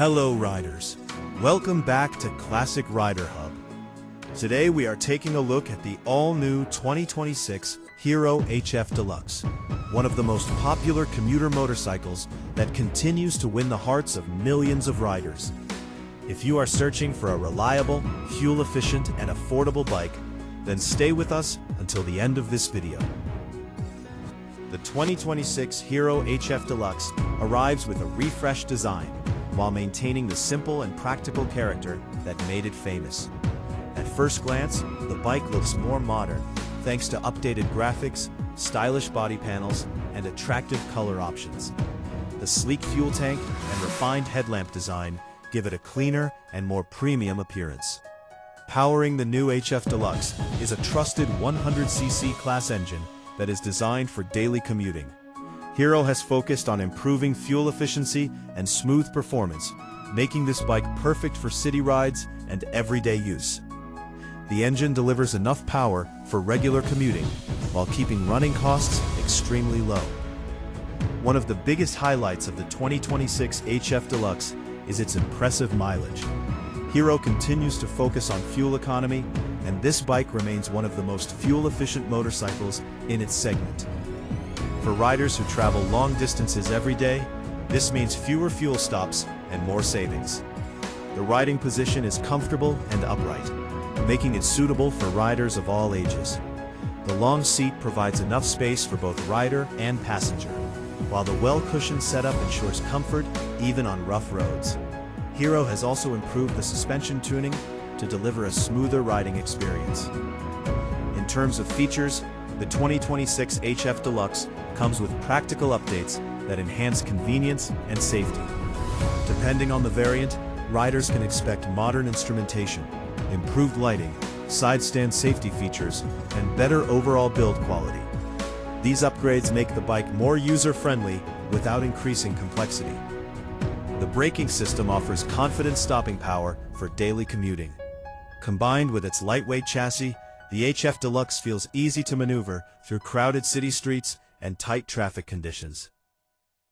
Hello riders, welcome back to Classic Rider Hub. Today we are taking a look at the all-new 2026 Hero HF Deluxe, one of the most popular commuter motorcycles that continues to win the hearts of millions of riders. If you are searching for a reliable, fuel-efficient, and affordable bike, then stay with us until the end of this video. The 2026 Hero HF Deluxe arrives with a refreshed design, while maintaining the simple and practical character that made it famous. At first glance, the bike looks more modern, thanks to updated graphics, stylish body panels, and attractive color options. The sleek fuel tank and refined headlamp design give it a cleaner and more premium appearance. Powering the new HF Deluxe is a trusted 100cc class engine that is designed for daily commuting. Hero has focused on improving fuel efficiency and smooth performance, making this bike perfect for city rides and everyday use. The engine delivers enough power for regular commuting, while keeping running costs extremely low. One of the biggest highlights of the 2026 HF Deluxe is its impressive mileage. Hero continues to focus on fuel economy, and this bike remains one of the most fuel-efficient motorcycles in its segment. For riders who travel long distances every day, this means fewer fuel stops and more savings. The riding position is comfortable and upright, making it suitable for riders of all ages. The long seat provides enough space for both rider and passenger, while the well-cushioned setup ensures comfort even on rough roads. Hero has also improved the suspension tuning to deliver a smoother riding experience. In terms of features, the 2026 HF Deluxe comes with practical updates that enhance convenience and safety. Depending on the variant, riders can expect modern instrumentation, improved lighting, side stand safety features, and better overall build quality. These upgrades make the bike more user-friendly without increasing complexity. The braking system offers confident stopping power for daily commuting. Combined with its lightweight chassis, the HF Deluxe feels easy to maneuver through crowded city streets and tight traffic conditions.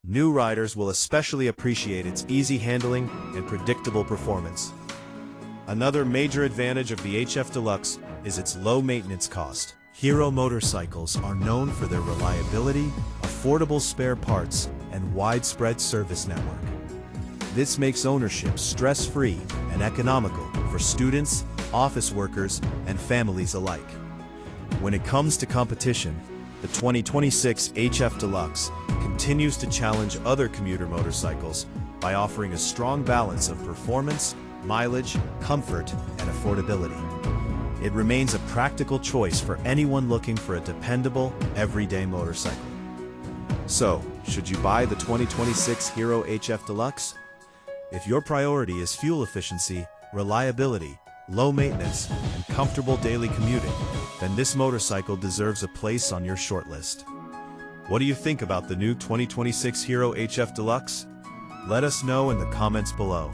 New riders will especially appreciate its easy handling and predictable performance. Another major advantage of the HF Deluxe is its low maintenance cost. Hero motorcycles are known for their reliability, affordable spare parts, and widespread service network. This makes ownership stress-free and economical for students, office workers, and families alike. When it comes to competition, the 2026 HF Deluxe continues to challenge other commuter motorcycles by offering a strong balance of performance, mileage, comfort, and affordability. It remains a practical choice for anyone looking for a dependable, everyday motorcycle. So, should you buy the 2026 Hero HF Deluxe? If your priority is fuel efficiency, reliability, low maintenance, and comfortable daily commuting, then this motorcycle deserves a place on your shortlist. What do you think about the new 2026 Hero HF Deluxe? Let us know in the comments below.